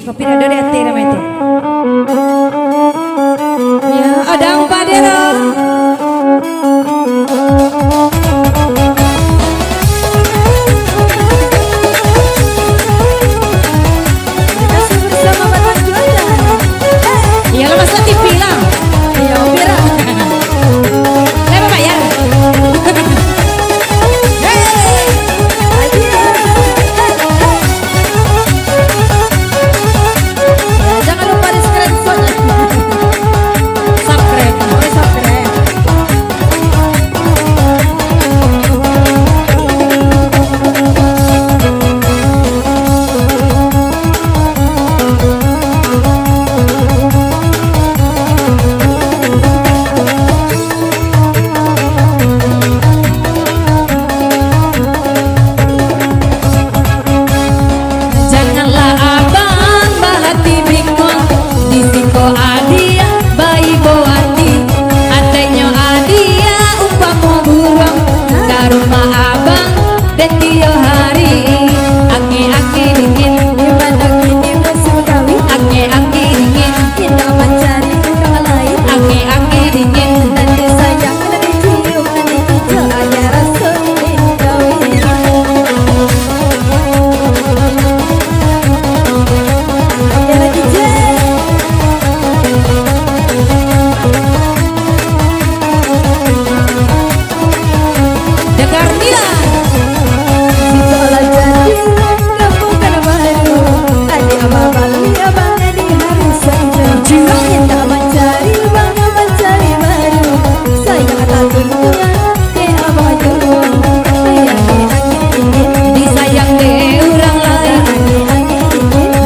Kopi rada di hati ramai itu. Ya, ada apa dera? Kasih bersama Batak Jualan. Iya lah masa TV lah. Iya, Bira. Lepas bayar. Jangan lupa di screenshot. Subscribe, subscribe. Janganlah abang balati bingkong di siko adia bayi boati adanya adia umpama burung karuma abang dan dia hari aki-aki dingin gimana kini masuk kawin aki-aki dingin kita mencari orang lain aki-aki dingin dan disayang dan dicium dan dicucu ada rasa ingin kawin. Ada lagi Dengar Mila. Sekolah jadi kamu kan baru adik abang abang di hari saja jiwanya tak mencari bang mencari baru saya kata tuntungan ke abang dulu disayang deh orang lain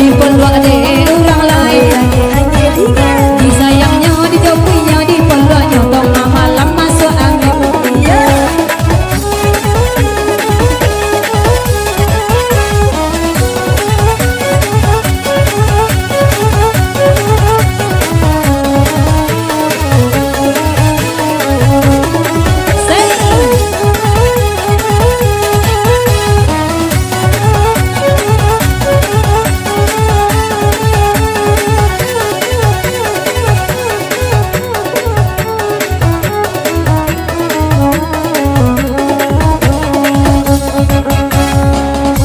dipeluk deh orang lain disayangnya dijokinya dipeluknya tengah malam masuk angin.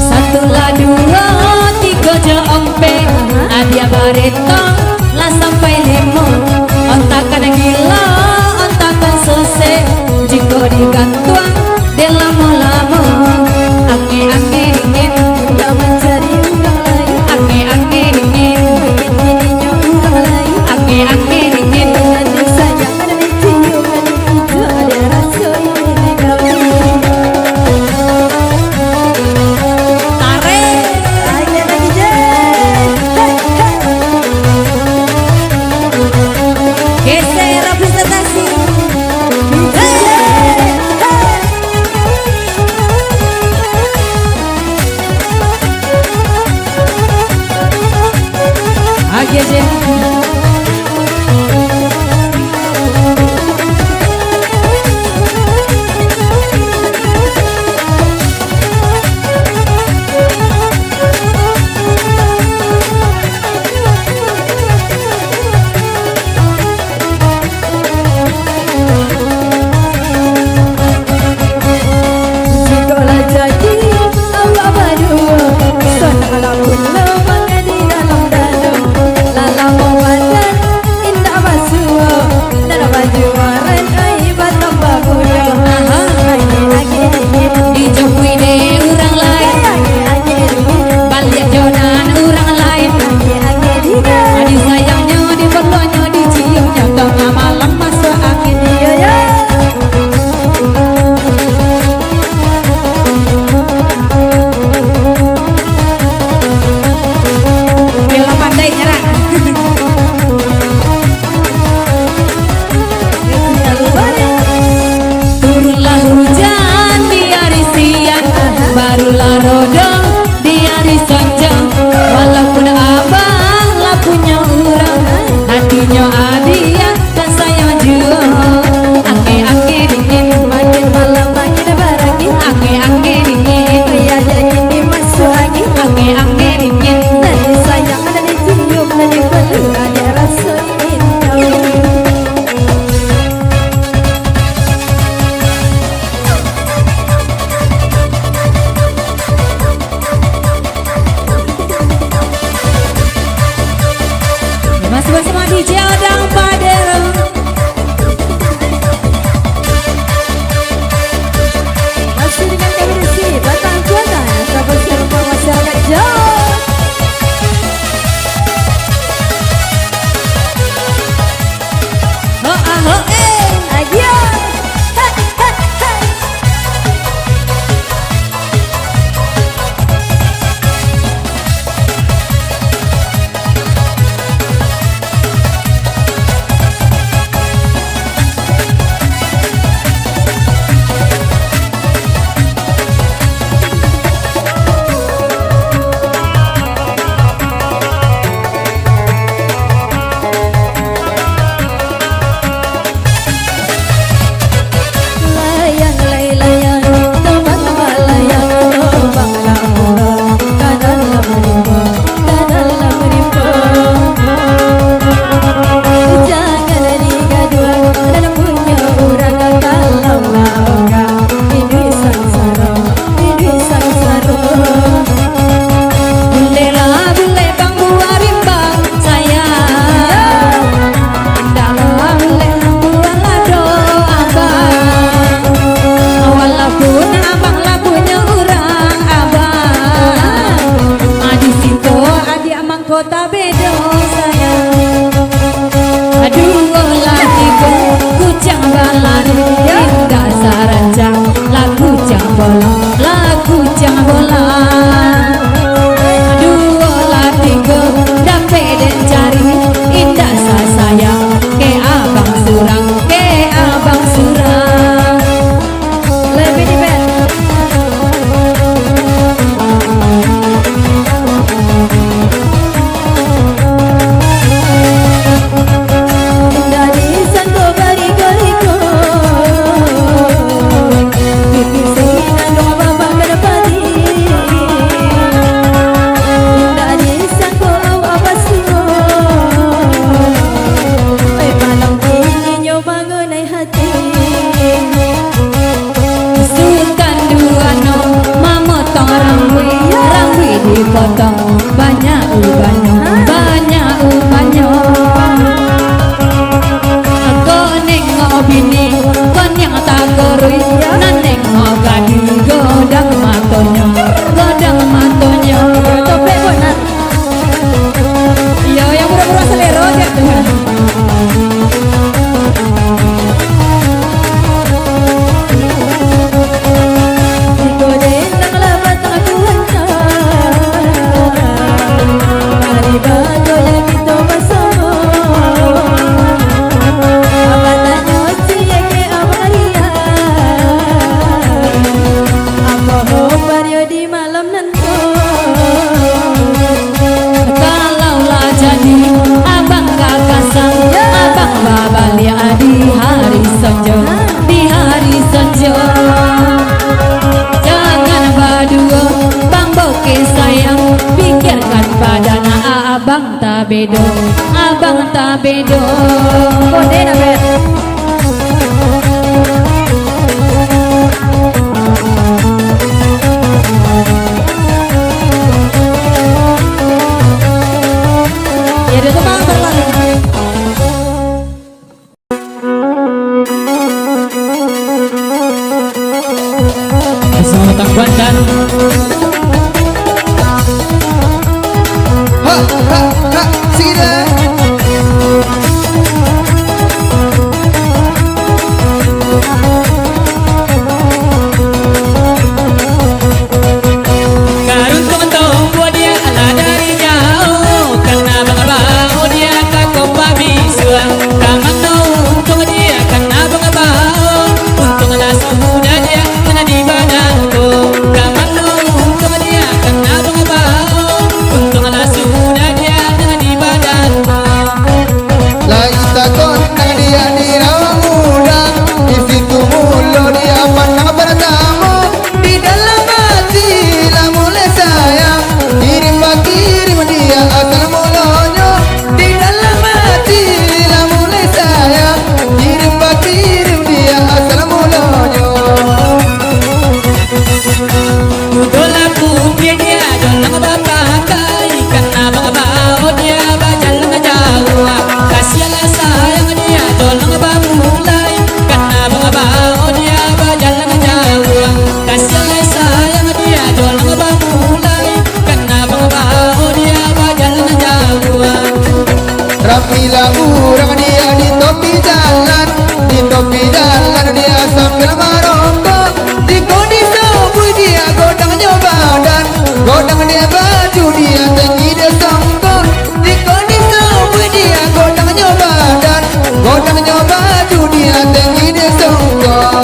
Satulah dua tiga je ompeng adia barito lah sampai lemo ontakan gila ontakan sose jika digantuan de lama-lama aki-aki dingin tak mencari orang lain aki-aki dingin jadinya orang lain aki-aki dingin dan disayang dan dicium dan dicucu ada rasa ingin kawin. Geser representasi. Sekolah jadi awak berdua, sonang lalu lemang di dalam danau, lalang memandang Masih bersama DJ Odang Padero. Masih dengan kami di sini Batang Kuala, sahabat serumah masyarakat Jawa. Kota bedo sayang, aduh latiku kucang balan indah sarancang lagu cang bola, lagu cang bola. Aduh latiku dampe dan cari indah sayang ke abang surang, ke abang surang. Lebih di bed. Potong banyak ubahnya, banyak ubahnya. Aku nengok bini, kon yang tak gerui, nan nengok gadi godang matonya, godang matonya. Topeng bonan, yo yang pura-pura selero aja tuh. Di hari senja, di hari senja. Jangan berdua, bang bokeh sayang, pikirkan padana abang tak bedo, abang tak bedo. Kode nak bet. Ya dia tuh bang berlari. Selamat Bandan. Ha ha ha, sini. Bila urang dia di topi jalan dia sambil merokok. Di kondisi tubuh dia godangnya badan, godang dia baju dia tinggi dia songkok. Di kondisi tubuh dia godangnya badan, godangnya baju dia tinggi dia songkok.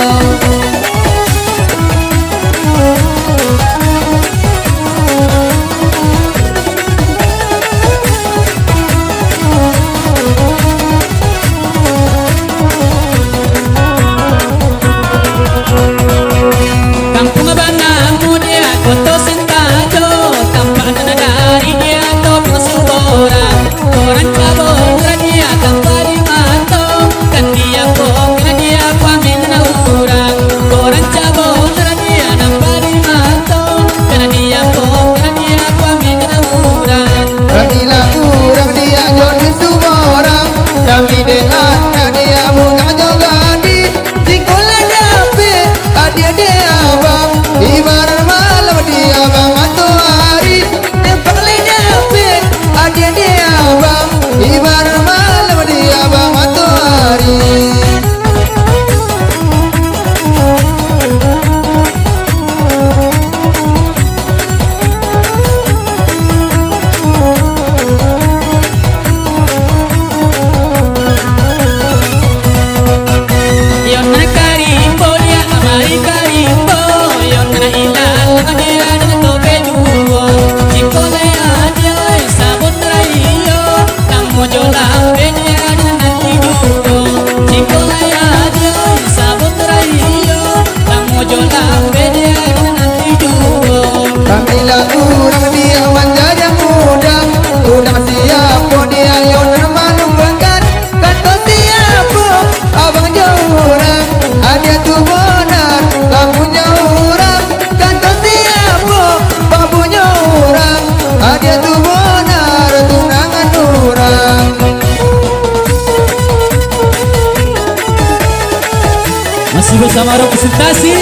Masih bersama representasi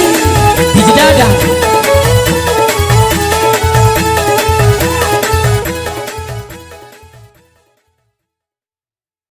di Jeddah.